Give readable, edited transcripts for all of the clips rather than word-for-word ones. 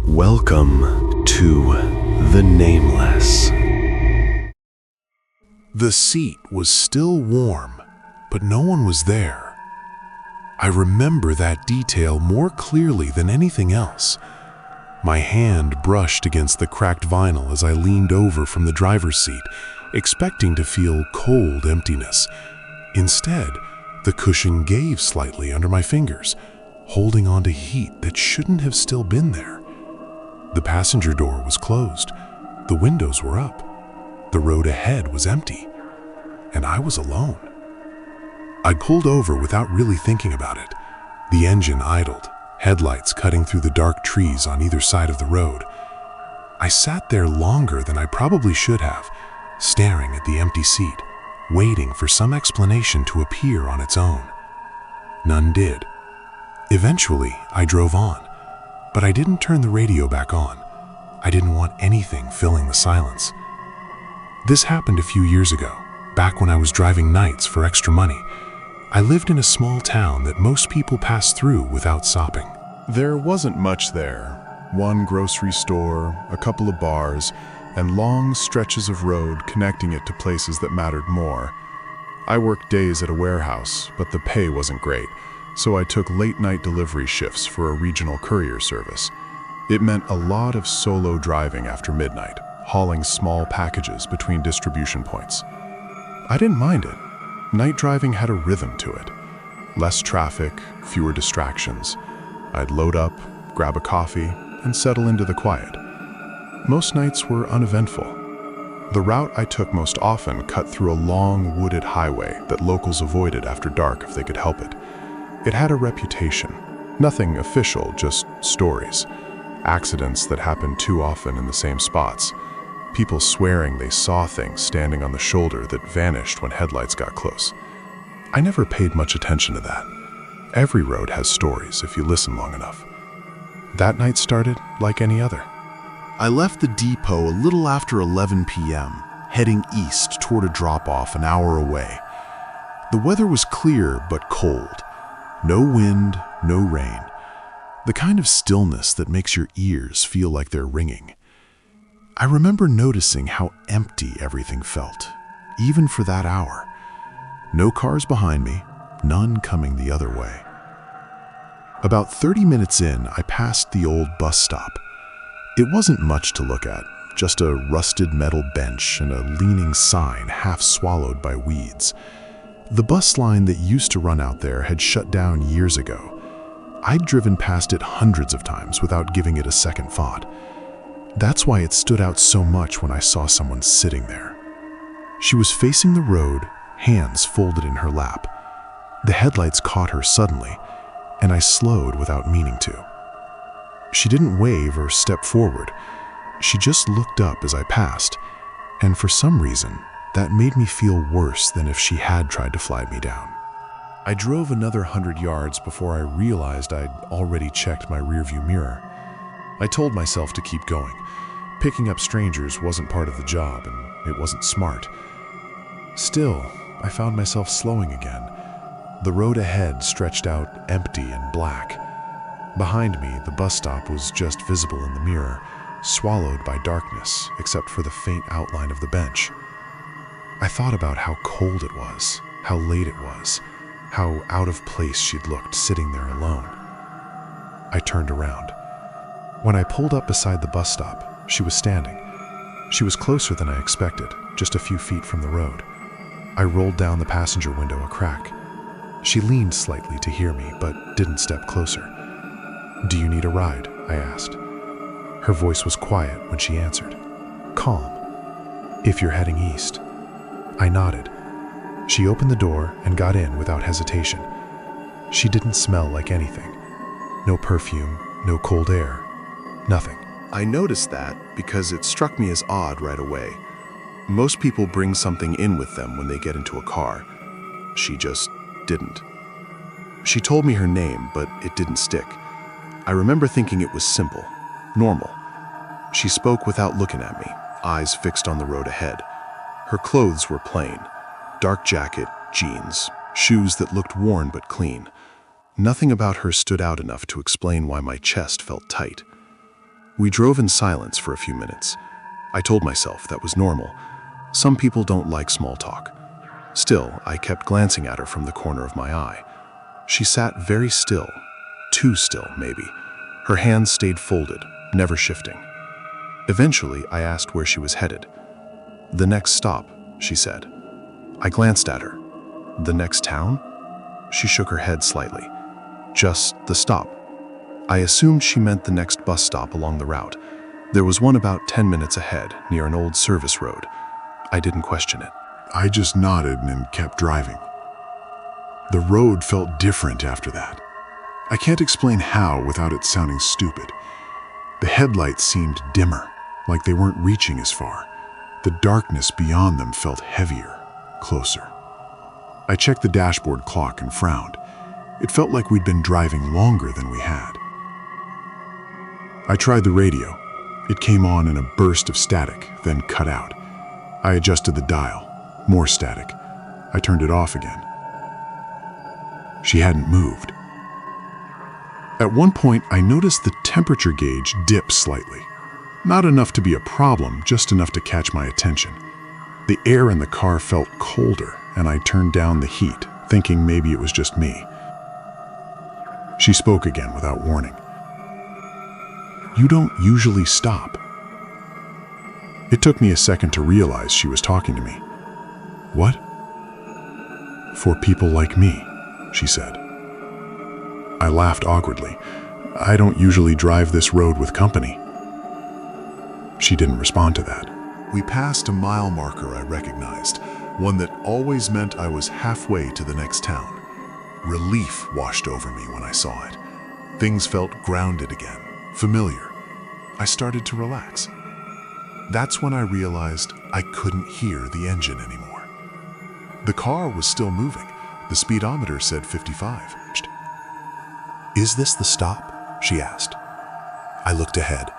Welcome to the Nameless. The seat was still warm, but no one was there. I remember that detail more clearly than anything else. My hand brushed against the cracked vinyl as I leaned over from the driver's seat, expecting to feel cold emptiness. Instead, the cushion gave slightly under my fingers, holding on to heat that shouldn't have still been there. The passenger door was closed, the windows were up, the road ahead was empty, and I was alone. I pulled over without really thinking about it. The engine idled, headlights cutting through the dark trees on either side of the road. I sat there longer than I probably should have, staring at the empty seat, waiting for some explanation to appear on its own. None did. Eventually, I drove on, but I didn't turn the radio back on. I didn't want anything filling the silence. This happened a few years ago, back when I was driving nights for extra money. I lived in a small town that most people pass through without stopping. There wasn't much there. One grocery store, a couple of bars, and long stretches of road connecting it to places that mattered more. I worked days at a warehouse, but the pay wasn't great, so I took late-night delivery shifts for a regional courier service. It meant a lot of solo driving after midnight, hauling small packages between distribution points. I didn't mind it. Night driving had a rhythm to it. Less traffic, fewer distractions. I'd load up, grab a coffee, and settle into the quiet. Most nights were uneventful. The route I took most often cut through a long, wooded highway that locals avoided after dark if they could help it. It had a reputation. Nothing official, just stories. Accidents that happened too often in the same spots. People swearing they saw things standing on the shoulder that vanished when headlights got close. I never paid much attention to that. Every road has stories if you listen long enough. That night started like any other. I left the depot a little after 11 p.m., heading east toward a drop-off an hour away. The weather was clear but cold. No wind, no rain. The kind of stillness that makes your ears feel like they're ringing. I remember noticing how empty everything felt, even for that hour. No cars behind me, none coming the other way. About 30 minutes in, I passed the old bus stop. It wasn't much to look at, just a rusted metal bench and a leaning sign half swallowed by weeds. The bus line that used to run out there had shut down years ago. I'd driven past it hundreds of times without giving it a second thought. That's why it stood out so much when I saw someone sitting there. She was facing the road, hands folded in her lap. The headlights caught her suddenly, and I slowed without meaning to. She didn't wave or step forward. She just looked up as I passed, and for some reason, that made me feel worse than if she had tried to flag me down. I drove another 100 yards before I realized I'd already checked my rearview mirror. I told myself to keep going. Picking up strangers wasn't part of the job, and it wasn't smart. Still, I found myself slowing again. The road ahead stretched out empty and black. Behind me, the bus stop was just visible in the mirror, swallowed by darkness except for the faint outline of the bench. I thought about how cold it was, how late it was, how out of place she'd looked sitting there alone. I turned around. When I pulled up beside the bus stop, she was standing. She was closer than I expected, just a few feet from the road. I rolled down the passenger window a crack. She leaned slightly to hear me, but didn't step closer. "Do you need a ride?" I asked. Her voice was quiet when she answered, calm. "If you're heading east." I nodded. She opened the door and got in without hesitation. She didn't smell like anything. No perfume, no cold air, nothing. I noticed that because it struck me as odd right away. Most people bring something in with them when they get into a car. She just didn't. She told me her name, but it didn't stick. I remember thinking it was simple, normal. She spoke without looking at me, eyes fixed on the road ahead. Her clothes were plain, dark jacket, jeans, shoes that looked worn but clean. Nothing about her stood out enough to explain why my chest felt tight. We drove in silence for a few minutes. I told myself that was normal. Some people don't like small talk. Still, I kept glancing at her from the corner of my eye. She sat very still, too still, maybe. Her hands stayed folded, never shifting. Eventually, I asked where she was headed. "The next stop," she said. I glanced at her. "The next town?" She shook her head slightly. "Just the stop." I assumed she meant the next bus stop along the route. There was one about 10 minutes ahead, near an old service road. I didn't question it. I just nodded and kept driving. The road felt different after that. I can't explain how without it sounding stupid. The headlights seemed dimmer, like they weren't reaching as far. The darkness beyond them felt heavier, closer. I checked the dashboard clock and frowned. It felt like we'd been driving longer than we had. I tried the radio. It came on in a burst of static, then cut out. I adjusted the dial. More static. I turned it off again. She hadn't moved. At one point, I noticed the temperature gauge dip slightly. Not enough to be a problem, just enough to catch my attention. The air in the car felt colder, and I turned down the heat, thinking maybe it was just me. She spoke again without warning. "You don't usually stop." It took me a second to realize she was talking to me. "What?" "For people like me," she said. I laughed awkwardly. "I don't usually drive this road with company." She didn't respond to that. We passed a mile marker I recognized, one that always meant I was halfway to the next town. Relief washed over me when I saw it. Things felt grounded again, familiar. I started to relax. That's when I realized I couldn't hear the engine anymore. The car was still moving. The speedometer said 55. "Is this the stop?" she asked. I looked ahead.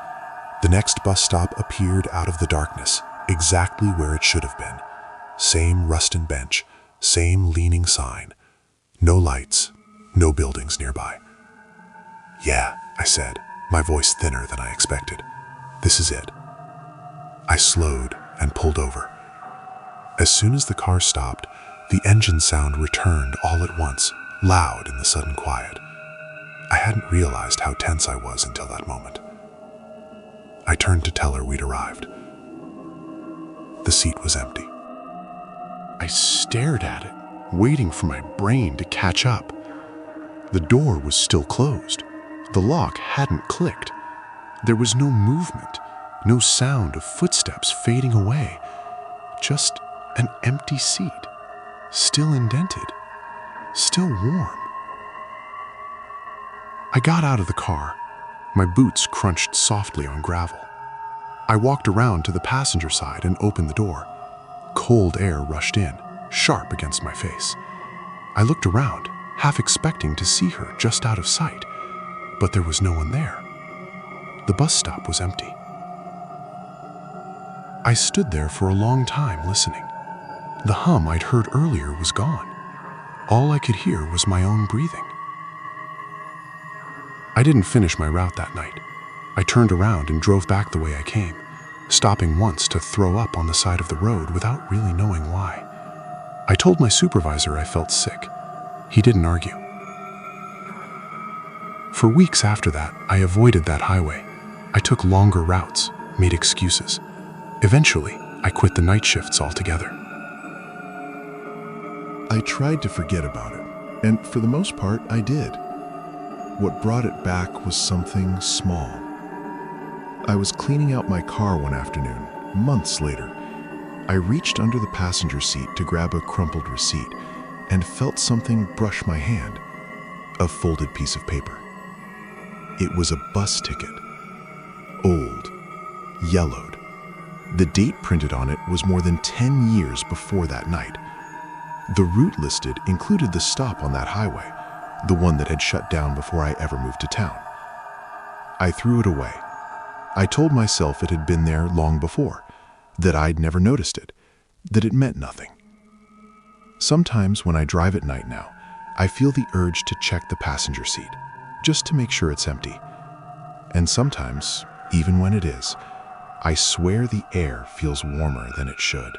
The next bus stop appeared out of the darkness, exactly where it should have been. Same rusted bench, same leaning sign. No lights, no buildings nearby. "Yeah," I said, my voice thinner than I expected. "This is it." I slowed and pulled over. As soon as the car stopped, the engine sound returned all at once, loud in the sudden quiet. I hadn't realized how tense I was until that moment. I turned to tell her we'd arrived. The seat was empty. I stared at it, waiting for my brain to catch up. The door was still closed. The lock hadn't clicked. There was no movement, no sound of footsteps fading away. Just an empty seat, still indented, still warm. I got out of the car. My boots crunched softly on gravel. I walked around to the passenger side and opened the door. Cold air rushed in, sharp against my face. I looked around, half expecting to see her just out of sight, but there was no one there. The bus stop was empty. I stood there for a long time listening. The hum I'd heard earlier was gone. All I could hear was my own breathing. I didn't finish my route that night. I turned around and drove back the way I came, stopping once to throw up on the side of the road without really knowing why. I told my supervisor I felt sick. He didn't argue. For weeks after that, I avoided that highway. I took longer routes, made excuses. Eventually, I quit the night shifts altogether. I tried to forget about it, and for the most part, I did. What brought it back was something small. I was cleaning out my car one afternoon, months later. I reached under the passenger seat to grab a crumpled receipt and felt something brush my hand. A folded piece of paper. It was a bus ticket. Old. Yellowed. The date printed on it was more than 10 years before that night. The route listed included the stop on that highway, the one that had shut down before I ever moved to town. I threw it away. I told myself it had been there long before, that I'd never noticed it, that it meant nothing. Sometimes when I drive at night now, I feel the urge to check the passenger seat, just to make sure it's empty. And sometimes, even when it is, I swear the air feels warmer than it should.